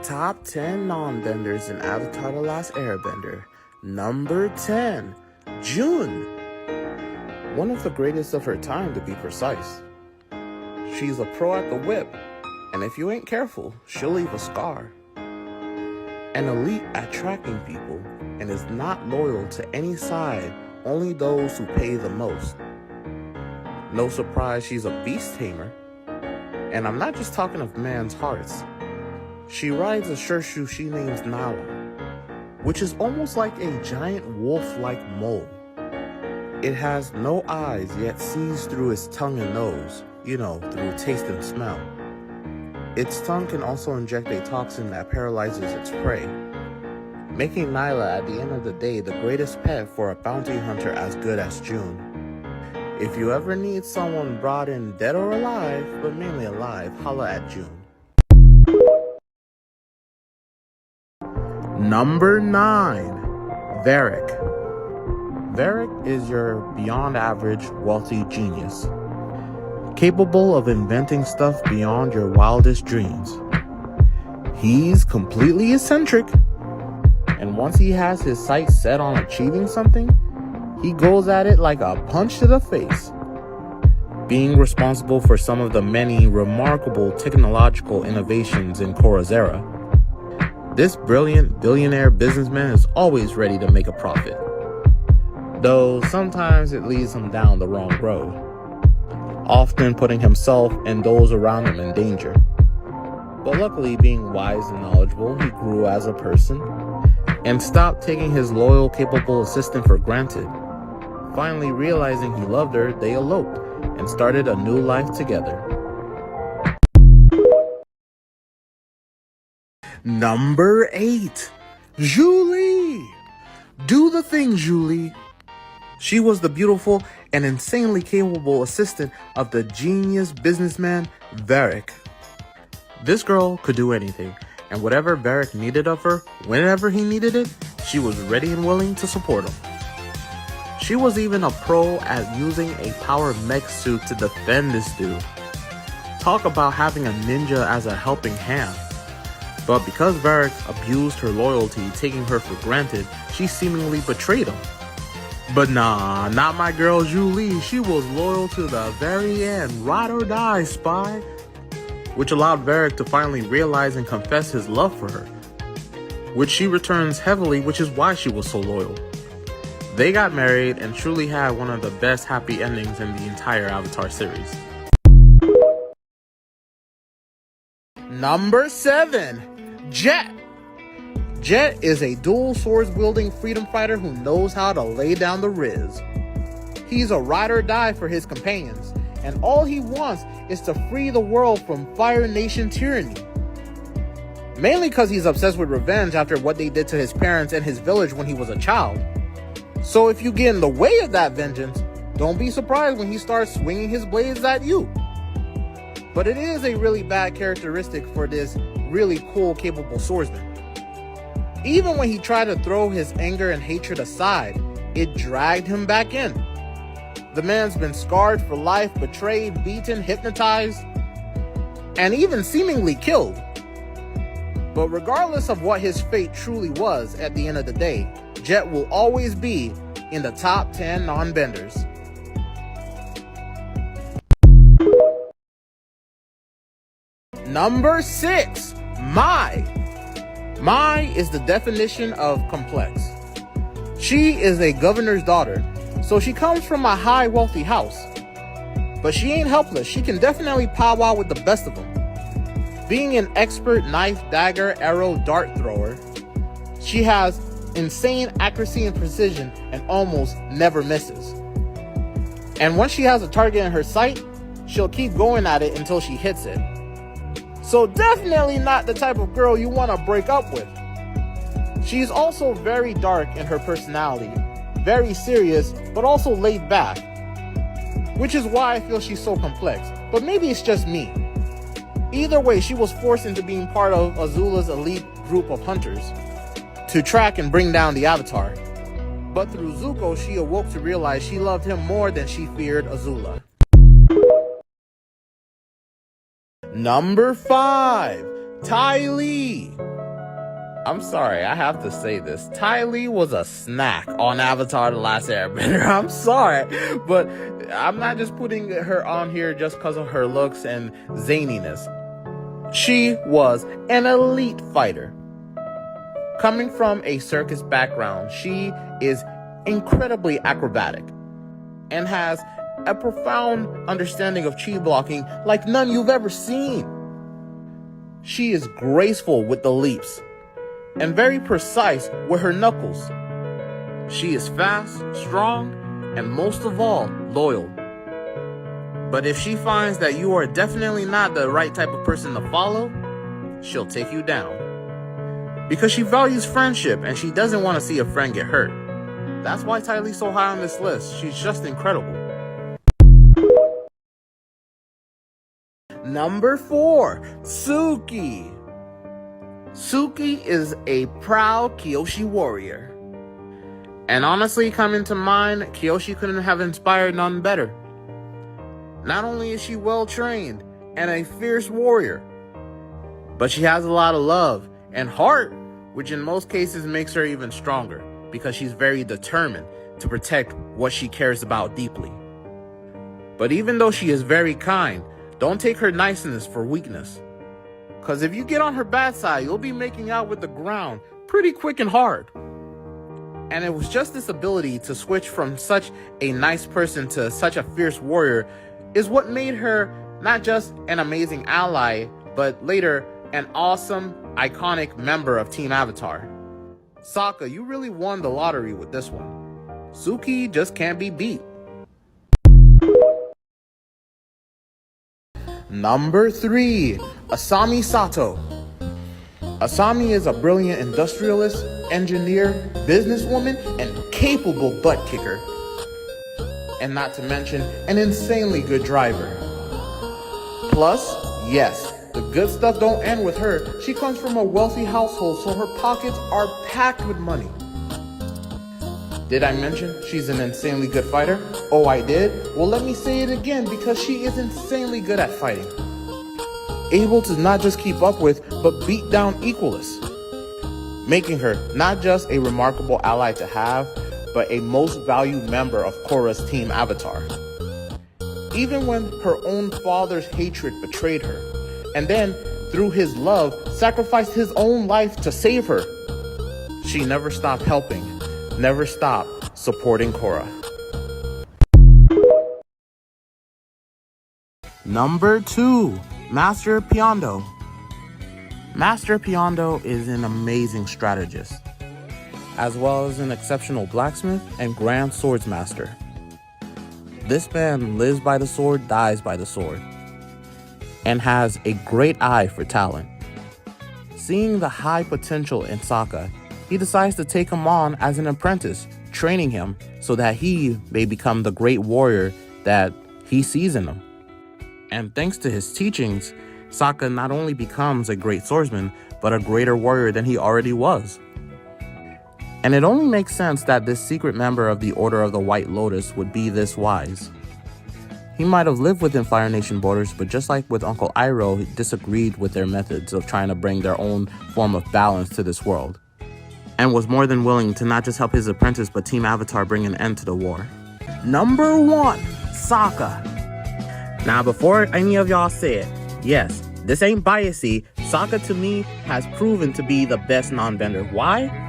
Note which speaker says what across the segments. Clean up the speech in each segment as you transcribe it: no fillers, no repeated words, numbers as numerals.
Speaker 1: Top 10 non-benders in Avatar The Last Airbender. Number 10, June. One of the greatest of her time, to be precise. She's a pro at the whip, and if you ain't careful, she'll leave a scar. An elite at tracking people, and is not loyal to any side, only those who pay the most. No surprise she's a beast tamer, and I'm not just talking of man's hearts. She rides a Shirshu she names Nala, which is almost like a giant wolf-like mole. It has no eyes, yet sees through its tongue and nose, through taste and smell. Its tongue can also inject a toxin that paralyzes its prey, making Nyla at the end of the day the greatest pet for a bounty hunter as good as June. If you ever need someone brought in dead or alive, but mainly alive, holla at June. Number 9, Varric. Varric is your beyond average wealthy genius, capable of inventing stuff beyond your wildest dreams. He's completely eccentric, and once he has his sights set on achieving something, he goes at it like a punch to the face, being responsible for some of the many remarkable technological innovations in Korra's era. This brilliant billionaire businessman is always ready to make a profit, though sometimes it leads him down the wrong road, often putting himself and those around him in danger. But luckily, being wise and knowledgeable, he grew as a person and stopped taking his loyal, capable assistant for granted. Finally realizing he loved her, they eloped and started a new life together. Number 8, Julie. Do the thing, Julie. She was the beautiful and insanely capable assistant of the genius businessman Varric. This girl could do anything, and whatever Varric needed of her, whenever he needed it, she was ready and willing to support him. She was even a pro at using a power mech suit to defend this dude. Talk about having a ninja as a helping hand. But because Varric abused her loyalty, taking her for granted, she seemingly betrayed him. But nah, not my girl Julie. She was loyal to the very end, ride or die, spy. Which allowed Varric to finally realize and confess his love for her, which she returns heavily, which is why she was so loyal. They got married and truly had one of the best happy endings in the entire Avatar series. Number 7, Jet. Jet is a dual swords wielding freedom fighter who knows how to lay down the riz. He's a ride or die for his companions, and all he wants is to free the world from Fire Nation tyranny. Mainly because he's obsessed with revenge after what they did to his parents and his village when he was a child. So if you get in the way of that vengeance, don't be surprised when he starts swinging his blades at you. But it is a really bad characteristic for this really cool, capable swordsman. Even when he tried to throw his anger and hatred aside, it dragged him back in. The man's been scarred for life, betrayed, beaten, hypnotized, and even seemingly killed. But regardless of what his fate truly was at the end of the day, Jet will always be in the top 10 non-benders. Number 6, Mai. Mai is the definition of complex. She is a governor's daughter, so she comes from a high wealthy house. But she ain't helpless. She can definitely powwow with the best of them. Being an expert knife, dagger, arrow, dart thrower, she has insane accuracy and precision and almost never misses. And once she has a target in her sight, she'll keep going at it until she hits it. So definitely not the type of girl you want to break up with. She's also very dark in her personality, very serious, but also laid back, which is why I feel she's so complex. But maybe it's just me. Either way, she was forced into being part of Azula's elite group of hunters to track and bring down the Avatar. But through Zuko, she awoke to realize she loved him more than she feared Azula. Number 5, Ty Lee. I'm sorry, I have to say this. Ty Lee was a snack on Avatar The Last Airbender. I'm sorry, but I'm not just putting her on here just because of her looks and zaniness. She was an elite fighter. Coming from a circus background, she is incredibly acrobatic and has a profound understanding of chi blocking like none you've ever seen. She is graceful with the leaps and very precise with her knuckles. She is fast, strong, and most of all, loyal. But if she finds that you are definitely not the right type of person to follow, she'll take you down. Because she values friendship and she doesn't want to see a friend get hurt. That's why Ty Lee's so high on this list. She's just incredible. Number 4, Suki. Suki is a proud Kyoshi warrior. And honestly, coming to mind, Kyoshi couldn't have inspired none better. Not only is she well trained and a fierce warrior, but she has a lot of love and heart, which in most cases makes her even stronger because she's very determined to protect what she cares about deeply. But even though she is very kind, don't take her niceness for weakness. Because if you get on her bad side, you'll be making out with the ground pretty quick and hard. And it was just this ability to switch from such a nice person to such a fierce warrior is what made her not just an amazing ally, but later an awesome, iconic member of Team Avatar. Sokka, you really won the lottery with this one. Suki just can't be beat. Number 3, Asami Sato. Asami is a brilliant industrialist, engineer, businesswoman, and capable butt kicker. And not to mention, an insanely good driver. Plus, yes, the good stuff don't end with her. She comes from a wealthy household, so her pockets are packed with money. Did I mention she's an insanely good fighter? Oh, I did? Well, let me say it again because she is insanely good at fighting. Able to not just keep up with, but beat down equalists. Making her not just a remarkable ally to have, but a most valued member of Korra's Team Avatar. Even when her own father's hatred betrayed her, and then, through his love, sacrificed his own life to save her, she never stopped helping, never stopped supporting Korra. Number 2, Master Piondo. Master Piondo is an amazing strategist, as well as an exceptional blacksmith and grand swordsmaster. This man lives by the sword, dies by the sword, and has a great eye for talent. Seeing the high potential in Sokka, he decides to take him on as an apprentice, training him so that he may become the great warrior that he sees in him. And thanks to his teachings, Sokka not only becomes a great swordsman, but a greater warrior than he already was. And it only makes sense that this secret member of the Order of the White Lotus would be this wise. He might have lived within Fire Nation borders, but just like with Uncle Iroh, he disagreed with their methods of trying to bring their own form of balance to this world, and was more than willing to not just help his apprentice, but Team Avatar bring an end to the war. Number 1, Sokka. Now, before any of y'all say it, yes, this ain't biasy. Sokka to me has proven to be the best non-bender. Why?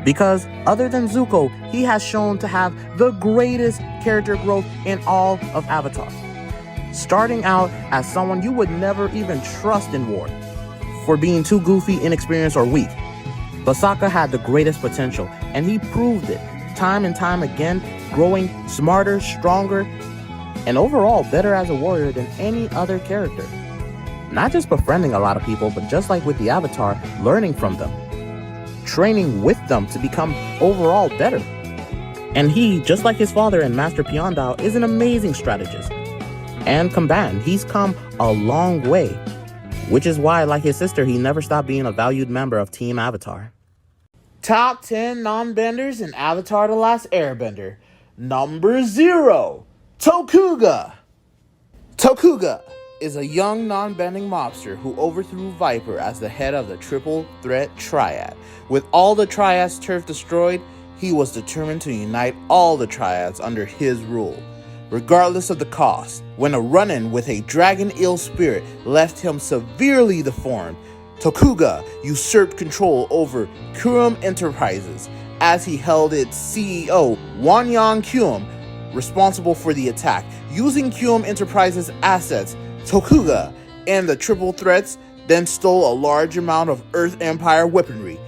Speaker 1: Because other than Zuko, he has shown to have the greatest character growth in all of Avatar. Starting out as someone you would never even trust in war for being too goofy, inexperienced, or weak. But Sokka had the greatest potential, and he proved it time and time again, growing smarter, stronger, and overall better as a warrior than any other character. Not just befriending a lot of people, but just like with the Avatar, learning from them, training with them to become overall better. And he, just like his father and Master Piondo, is an amazing strategist. And combined, he's come a long way, which is why, like his sister, he never stopped being a valued member of Team Avatar. Top 10 non-benders in Avatar The Last Airbender. Number 0, Tokuga. Tokuga, is a young non-bending mobster who overthrew Viper as the head of the triple threat triad. With all the triads' turf destroyed, he was determined to unite all the triads under his rule, regardless of the cost. When a run-in with a dragon ill spirit left him severely deformed, Tokuga usurped control over Kuum Enterprises as he held its CEO, Wanyan Kuum, responsible for the attack. Using Kuum Enterprises' assets, Tokuga and the Triple Threats then stole a large amount of Earth Empire weaponry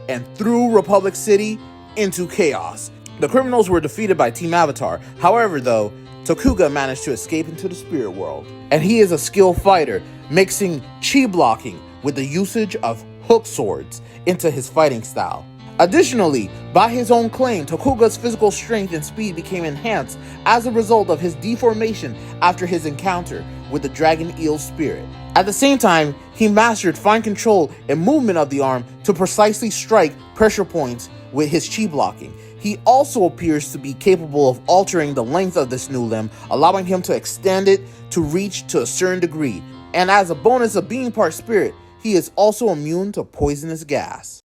Speaker 1: and threw Republic City into chaos. The criminals were defeated by Team Avatar. However, though, Tokuga managed to escape into the spirit world, and he is a skilled fighter, mixing chi blocking with the usage of hook swords into his fighting style. Additionally, by his own claim, Tokuga's physical strength and speed became enhanced as a result of his deformation after his encounter with the dragon eel spirit. At the same time, he mastered fine control and movement of the arm to precisely strike pressure points with his chi blocking. He also appears to be capable of altering the length of this new limb, allowing him to extend it to reach to a certain degree. And as a bonus of being part spirit, he is also immune to poisonous gas.